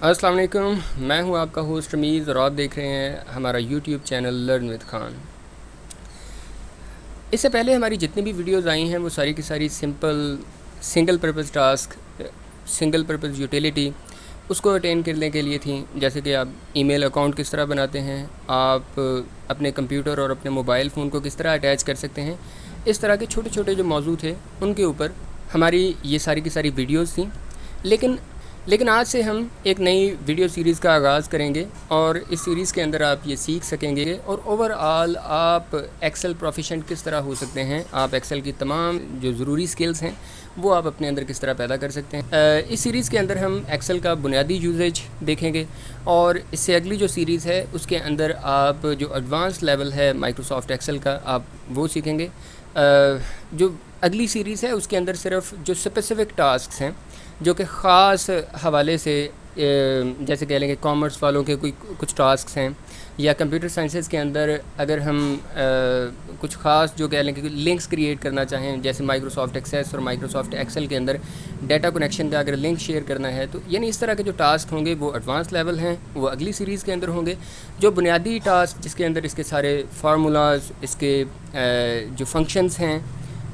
अस्सलाम वालेकुम, मैं हूं आपका होस्ट रमीज़ और आप देख रहे हैं हमारा YouTube channel learn with Khan. इससे पहले हमारी जितनी भी वीडियोज़ आई हैं वो सारी की सारी single purpose task, single purpose utility उसको अटेन करने के लिए थी। जैसे कि आप ईमेल अकाउंट किस तरह बनाते हैं, आप अपने कंप्यूटर और अपने मोबाइल फ़ोन को किस तरह अटैच कर सकते हैं, इस तरह के छोटे छोटे जो मौजू थे उनके ऊपर हमारी ये सारी की सारी वीडियोज़ थी। लेकिन आज से हम एक नई वीडियो सीरीज़ का आगाज़ करेंगे और इस सीरीज़ के अंदर आप ये सीख सकेंगे और ओवरऑल आप एक्सेल प्रोफिशिएंट किस तरह हो सकते हैं। आप एक्सेल की तमाम जो ज़रूरी स्किल्स हैं वो आप अपने अंदर किस तरह पैदा कर सकते हैं। इस सीरीज़ के अंदर हम एक्सेल का बुनियादी यूजेज देखेंगे और इससे अगली जो सीरीज़ है उसके अंदर आप जो एडवांस लेवल है माइक्रोसॉफ्ट एक्सेल का आप वो सीखेंगे। जो अगली सीरीज़ है उसके अंदर सिर्फ जो स्पेसिफ़िक टास्क हैं जो कि ख़ास हवाले से जैसे कह लेंगे कॉमर्स वालों के कुछ टास्क हैं, या कंप्यूटर साइंसेस के अंदर अगर हम कुछ ख़ास जो कह लेंगे लिंक्स क्रिएट करना चाहें, जैसे माइक्रोसॉफ्ट एक्सेस और माइक्रोसॉफ्ट एक्सेल के अंदर डाटा कनेक्शन का अगर लिंक शेयर करना है तो यानी इस तरह के जो टास्क होंगे वो एडवांस लेवल हैं, वो अगली सीरीज़ के अंदर होंगे। जो बुनियादी टास्क जिसके अंदर इसके सारे फार्मूलाज, इसके जो फंक्शंस हैं,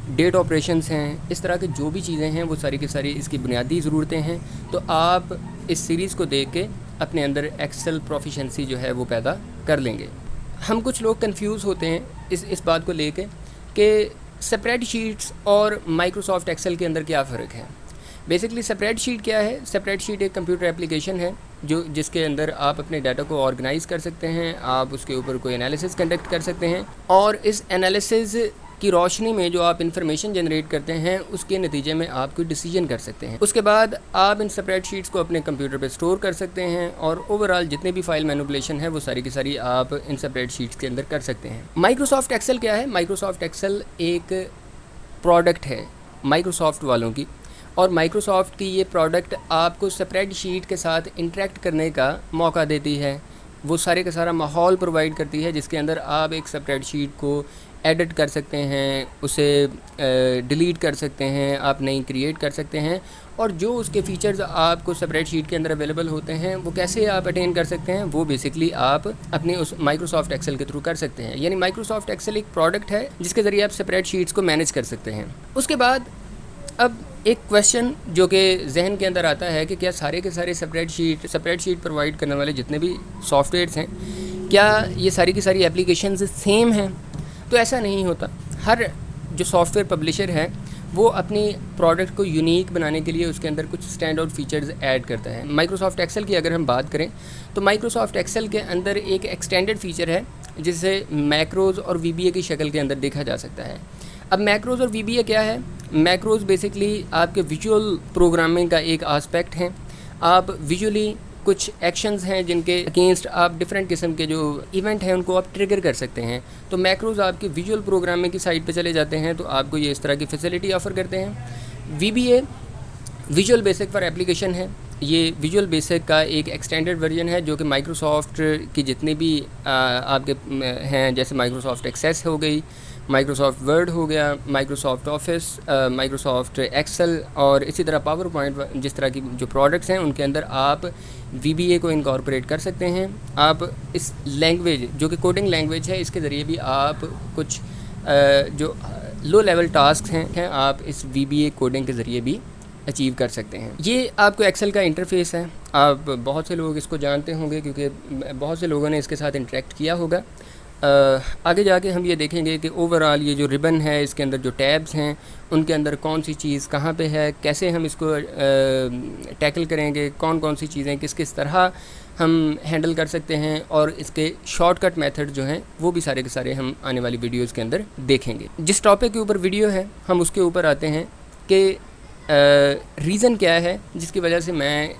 डेट ऑपरेशंस हैं, इस तरह के जो भी चीज़ें हैं वो सारी की सारी इसकी बुनियादी ज़रूरतें हैं। तो आप इस सीरीज़ को देख के अपने अंदर एक्सेल प्रोफिशिएंसी जो है वो पैदा कर लेंगे। हम कुछ लोग कंफ्यूज होते हैं इस बात को लेके कि स्प्रेडशीट्स और माइक्रोसॉफ्ट एक्सेल के अंदर क्या फ़र्क है। बेसिकली स्प्रेडशीट क्या है? स्प्रेडशीट एक कंप्यूटर एप्लीकेशन है जिसके अंदर आप अपने डाटा को ऑर्गेनाइज़ कर सकते हैं, आप उसके ऊपर कोई एनालिसिस कंडक्ट कर सकते हैं और इस एनालिसिस की रोशनी में जो आप इन्फॉर्मेशन जनरेट करते हैं उसके नतीजे में आप कोई डिसीजन कर सकते हैं। उसके बाद आप इन स्प्रेडशीट्स को अपने कंप्यूटर पे स्टोर कर सकते हैं और ओवरऑल जितने भी फाइल मैनिपुलेशन है वो सारी की सारी आप इन स्प्रेडशीट्स के अंदर कर सकते हैं। माइक्रोसॉफ्ट एक्सेल क्या है? माइक्रोसॉफ्ट एक्सेल एक प्रोडक्ट है माइक्रोसॉफ्ट वालों की, और माइक्रोसॉफ्ट की ये प्रोडक्ट आपको स्प्रेडशीट के साथ इंटरेक्ट करने का मौका देती है। वो सारे का सारा माहौल प्रोवाइड करती है जिसके अंदर आप एक स्प्रेडशीट को एडिट कर सकते हैं, उसे डिलीट कर सकते हैं, आप नई क्रिएट कर सकते हैं, और जो उसके फ़ीचर्स आपको स्प्रेडशीट के अंदर अवेलेबल होते हैं वो कैसे आप अटेन कर सकते हैं वो बेसिकली आप अपने उस माइक्रोसॉफ्ट एक्सेल के थ्रू कर सकते हैं। यानी माइक्रोसॉफ्ट एक्सेल एक प्रोडक्ट है जिसके ज़रिए आप स्प्रेडशीट्स को मैनेज कर सकते हैं। उसके बाद अब एक क्वेश्चन जो कि जहन के अंदर आता है कि क्या सारे के सारे स्प्रेडशीट प्रोवाइड करने वाले जितने भी सॉफ्टवेयर्स हैं क्या ये सारी की सारी एप्लीकेशंस सेम हैं? तो ऐसा नहीं होता। हर जो सॉफ्टवेयर पब्लिशर है वो अपनी प्रोडक्ट को यूनिक बनाने के लिए उसके अंदर कुछ स्टैंड आउट फीचर्स ऐड करता है। माइक्रोसॉफ्ट एक्सेल की अगर हम बात करें तो माइक्रोसॉफ्ट एक्सेल के अंदर एक एक्सटेंडेड फीचर है जिसे मैक्रोज़ और वीबीए की शक्ल के अंदर देखा जा सकता है। अब मैक्रोज़ और वीबीए क्या है? मैक्रोज़ बेसिकली आपके विजुअल प्रोग्रामिंग का एक आस्पेक्ट है। आप विजुअली कुछ एक्शंस हैं जिनके अगेंस्ट आप डिफरेंट किस्म के जो इवेंट हैं उनको आप ट्रिगर कर सकते हैं। तो मैक्रोज़ आपके विजुअल प्रोग्रामिंग की साइड पे चले जाते हैं तो आपको ये इस तरह की फैसिलिटी ऑफ़र करते हैं। VBA visual basic for application है। ये विजुअल बेसिक का एक एक्सटेंडेड वर्जन है जो कि माइक्रोसॉफ्ट की जितने भी आपके हैं, जैसे माइक्रोसॉफ्ट एक्सेस हो गई, माइक्रोसॉफ्ट वर्ड हो गया, माइक्रोसॉफ्ट ऑफिस, माइक्रोसॉफ्ट एक्सेल और इसी तरह पावर पॉइंट, जिस तरह की जो प्रोडक्ट्स हैं उनके अंदर आप वीबीए को इनकॉर्पोरेट कर सकते हैं। आप इस लैंग्वेज जो कि कोडिंग लैंग्वेज है इसके ज़रिए भी आप कुछ जो लो लेवल टास्क हैं आप इस वीबीए कोडिंग के ज़रिए भी अचीव कर सकते हैं। ये आपको एक्सेल का इंटरफेस है। आप बहुत से लोग इसको जानते होंगे क्योंकि बहुत से लोगों ने इसके साथ इंटरेक्ट किया होगा। आगे जाके हम ये देखेंगे कि ओवरऑल ये जो रिबन है इसके अंदर जो टैब्स हैं उनके अंदर कौन सी चीज़ कहाँ पे है, कैसे हम इसको टैकल करेंगे, कौन कौन सी चीज़ें किस तरह हम हैंडल कर सकते हैं, और इसके शॉर्टकट मेथड जो हैं वो भी सारे के सारे हम आने वाली वीडियोज़ के अंदर देखेंगे। जिस टॉपिक के ऊपर वीडियो है हम उसके ऊपर आते हैं कि रीज़न क्या है जिसकी वजह से मैं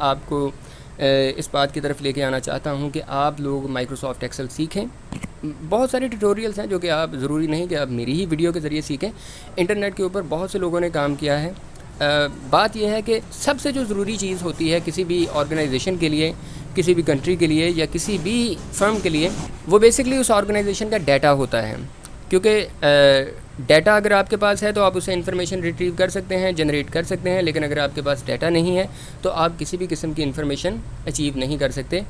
आपको इस बात की तरफ लेके आना चाहता हूं कि आप लोग माइक्रोसॉफ्ट एक्सेल सीखें। बहुत सारे ट्यूटोरियल्स हैं जो कि आप ज़रूरी नहीं कि आप मेरी ही वीडियो के ज़रिए सीखें। इंटरनेट के ऊपर बहुत से लोगों ने काम किया है। बात यह है कि सबसे जो ज़रूरी चीज़ होती है किसी भी ऑर्गेनाइजेशन के लिए, किसी भी कंट्री के लिए या किसी भी फर्म के लिए, वो बेसिकली उस ऑर्गेनाइजेशन का डाटा होता है। क्योंकि ڈیٹا اگر آپ کے پاس ہے تو آپ اسے انفارمیشن ریٹریو کر سکتے ہیں، جنریٹ کر سکتے ہیں، لیکن اگر آپ کے پاس ڈیٹا نہیں ہے تو آپ کسی بھی قسم کی انفارمیشن اچیو نہیں کر سکتے.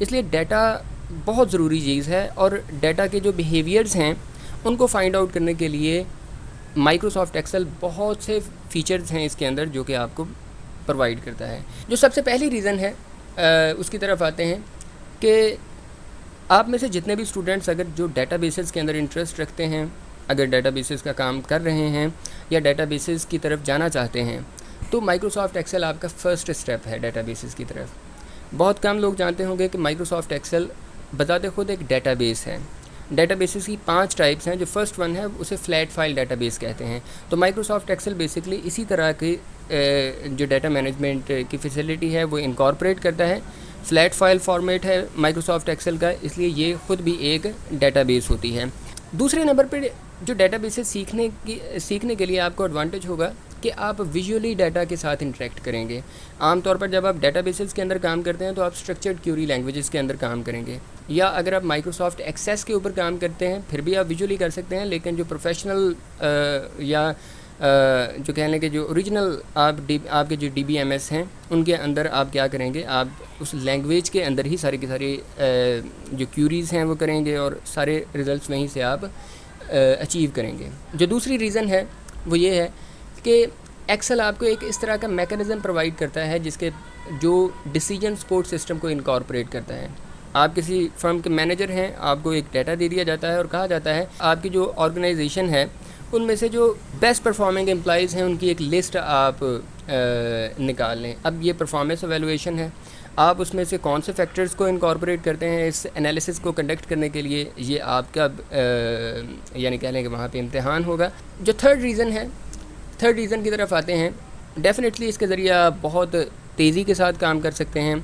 اس لیے ڈیٹا بہت ضروری چیز ہے، اور ڈیٹا کے جو بیہیویئرز ہیں ان کو فائنڈ آؤٹ کرنے کے لیے مائکروسافٹ ایکسل بہت سے فیچرز ہیں اس کے اندر جو کہ آپ کو پرووائڈ کرتا ہے. جو سب سے پہلی ریزن ہے اس کی طرف آتے ہیں کہ آپ میں سے جتنے بھی اسٹوڈنٹس اگر جو ڈیٹا بیسز کے اندر انٹرسٹ رکھتے ہیں، اگر ڈیٹا بیسز کا کام کر رہے ہیں یا ڈیٹا بیسز کی طرف جانا چاہتے ہیں، تو مائکروسافٹ ایکسل آپ کا فرسٹ اسٹیپ ہے ڈیٹا بیسز کی طرف. بہت کم لوگ جانتے ہوں گے کہ مائکروسافٹ ایکسل بذات خود ایک ڈیٹا بیس ہے. ڈیٹا بیسز کی 5 ٹائپس ہیں. جو فرسٹ ون ہے اسے فلیٹ فائل ڈیٹا بیس کہتے ہیں. تو مائکروسافٹ ایکسل بیسکلی اسی طرح کی جو ڈیٹا مینجمنٹ کی فیسلٹی ہے وہ انکارپوریٹ کرتا ہے. فلیٹ فائل فارمیٹ ہے مائکروسافٹ ایکسل کا، اس لیے یہ خود بھی ایک ڈیٹا بیس ہوتی ہے. دوسرے نمبر پہ جو ڈیٹا بیسز سیکھنے کے لیے آپ کو ایڈوانٹیج ہوگا کہ آپ ویژولی ڈیٹا کے ساتھ انٹریکٹ کریں گے. عام طور پر جب آپ ڈیٹا بیسز کے اندر کام کرتے ہیں تو آپ اسٹرکچرڈ کیوری لینگویجز کے اندر کام کریں گے، یا اگر آپ مائکروسافٹ ایکسیس کے اوپر کام کرتے ہیں پھر بھی آپ ویژولی کر سکتے ہیں. لیکن جو پروفیشنل یا جو کہہ لیں کہ جو اوریجنل آپ کے جو ڈی بی ایم ایس ہیں ان کے اندر آپ کیا کریں گے، آپ اس لینگویج کے اندر ہی ساری کی ساری جو کیوریز ہیں وہ کریں گے اور سارے ریزلٹس وہیں سے آپ اچیو کریں گے. جو دوسری ریزن ہے وہ یہ ہے کہ ایکسل آپ کو ایک اس طرح کا میکانزم پرووائڈ کرتا ہے جس کے جو ڈیسیجن سپورٹ سسٹم کو انکارپوریٹ کرتا ہے. آپ کسی فرم کے مینیجر ہیں، آپ کو ایک ڈیٹا دے دیا جاتا ہے اور کہا جاتا ہے آپ کی جو آرگنائزیشن ہے ان میں سے جو بیسٹ پرفارمنگ امپلائیز ہیں ان کی ایک لسٹ آپ نکال لیں. اب یہ پرفارمنس ایویلویشن ہے، آپ اس میں سے کون سے فیکٹرز کو انکارپوریٹ کرتے ہیں اس انالیسس کو کنڈکٹ کرنے کے لیے، یہ آپ کا یعنی کہہ لیں کہ وہاں پہ امتحان ہوگا. جو تھرڈ ریزن کی طرف آتے ہیں، ڈیفینیٹلی اس کے ذریعے آپ بہت تیزی کے ساتھ کام کر سکتے ہیں.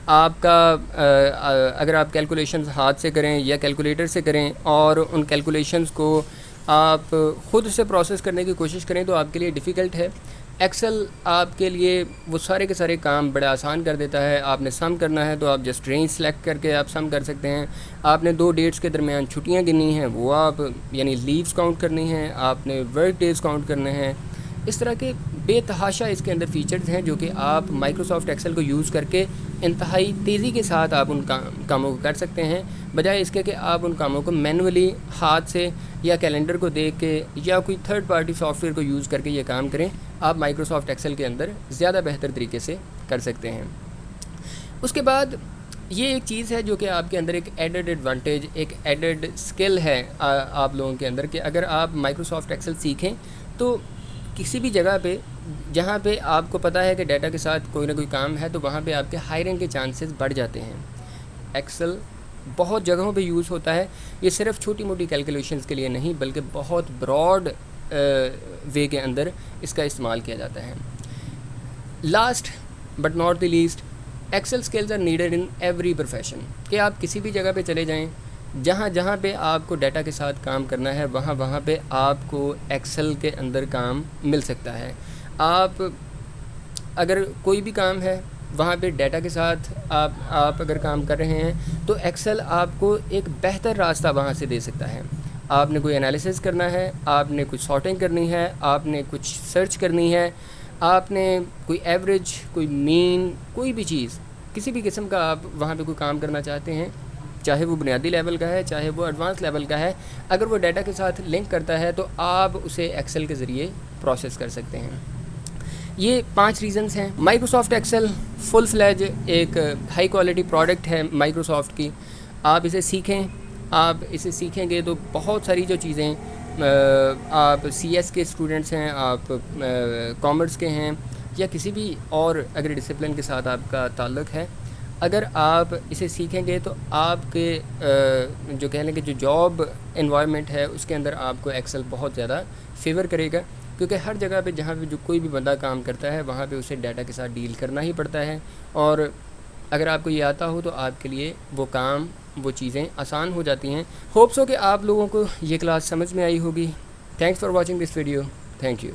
آپ کا اگر آپ کیلکولیشنز ہاتھ سے کریں یا کیلکولیٹر سے کریں اور ان کیلکولیشنز کو آپ خود سے پروسیس کرنے کی کوشش کریں تو آپ کے لیے ڈیفیکلٹ ہے. ایکسل آپ کے لیے وہ سارے کے سارے کام بڑے آسان کر دیتا ہے. آپ نے سم کرنا ہے تو آپ جسٹ رینج سلیکٹ کر کے آپ سم کر سکتے ہیں. آپ نے 2 ڈیٹس کے درمیان چھٹیاں گننی ہیں وہ آپ یعنی لیوز کاؤنٹ کرنی ہیں، آپ نے ورک ڈیز کاؤنٹ کرنے ہیں. اس طرح کے بے تحاشا اس کے اندر فیچرز ہیں جو کہ آپ مائکروسافٹ ایکسل کو یوز کر کے انتہائی تیزی کے ساتھ آپ ان کاموں کو کر سکتے ہیں، بجائے اس کے کہ آپ ان کاموں کو مینولی ہاتھ سے یا کیلنڈر کو دیکھ کے یا کوئی تھرڈ پارٹی سافٹ ویئر کو یوز کر کے یہ کام کریں. آپ مائکروسافٹ ایکسل کے اندر زیادہ بہتر طریقے سے کر سکتے ہیں. اس کے بعد یہ ایک چیز ہے جو کہ آپ کے اندر ایک ایڈڈ ایڈوانٹیج، ایک ایڈڈ اسکل ہے آپ لوگوں کے اندر، کہ اگر آپ مائکروسافٹ ایکسل سیکھیں تو کسی بھی جگہ پہ جہاں پہ آپ کو پتہ ہے کہ ڈیٹا کے ساتھ کوئی نہ کوئی کام ہے تو وہاں پہ آپ کے ہائرنگ کے چانسز بڑھ جاتے ہیں. ایکسل بہت جگہوں پہ یوز ہوتا ہے. یہ صرف چھوٹی موٹی کیلکولیشنز کے لیے نہیں بلکہ بہت براڈ وے کے اندر اس کا استعمال کیا جاتا ہے. Last but not the least, Excel skills are needed in every profession. کہ آپ کسی بھی جگہ پہ چلے جائیں، جہاں پہ آپ کو ڈیٹا کے ساتھ کام کرنا ہے وہاں پہ آپ کو ایکسل کے اندر کام مل سکتا ہے. آپ اگر کوئی بھی کام ہے وہاں پہ ڈیٹا کے ساتھ آپ اگر کام کر رہے ہیں تو ایکسل آپ کو ایک بہتر راستہ وہاں سے دے سکتا ہے. آپ نے کوئی انالیسس کرنا ہے، آپ نے کچھ سارٹنگ کرنی ہے، آپ نے کچھ سرچ کرنی ہے، آپ نے کوئی ایوریج، کوئی مین، کوئی بھی چیز، کسی بھی قسم کا آپ وہاں پہ کوئی کام کرنا چاہتے ہیں، چاہے وہ بنیادی لیول کا ہے چاہے وہ ایڈوانس لیول کا ہے، اگر وہ ڈیٹا کے ساتھ لنک کرتا ہے تو آپ اسے ایکسل کے ذریعے پروسیس کر سکتے ہیں. یہ 5 ریزنز ہیں. مائکروسافٹ ایکسل فل فلیج ایک ہائی کوالٹی پروڈکٹ ہے مائکروسافٹ کی. آپ اسے سیکھیں، آپ اسے سیکھیں گے تو بہت ساری جو چیزیں، آپ سی ایس کے اسٹوڈنٹس ہیں، آپ کامرس کے ہیں یا کسی بھی اور اگر ڈسپلن کے ساتھ آپ کا تعلق ہے، اگر آپ اسے سیکھیں گے تو آپ کے جو کہہ لیں کہ جو جاب انوائرمنٹ ہے اس کے اندر آپ کو ایکسل بہت زیادہ فیور کرے گا. کیونکہ ہر جگہ پہ جہاں پہ جو کوئی بھی بندہ کام کرتا ہے وہاں پہ اسے ڈیٹا کے ساتھ ڈیل کرنا ہی پڑتا ہے، اور اگر آپ کو یہ آتا ہو تو آپ کے لیے وہ کام، وہ چیزیں آسان ہو جاتی ہیں. ہوپ سو کہ آپ لوگوں کو یہ کلاس سمجھ میں آئی ہوگی. Thanks for watching this video. Thank you.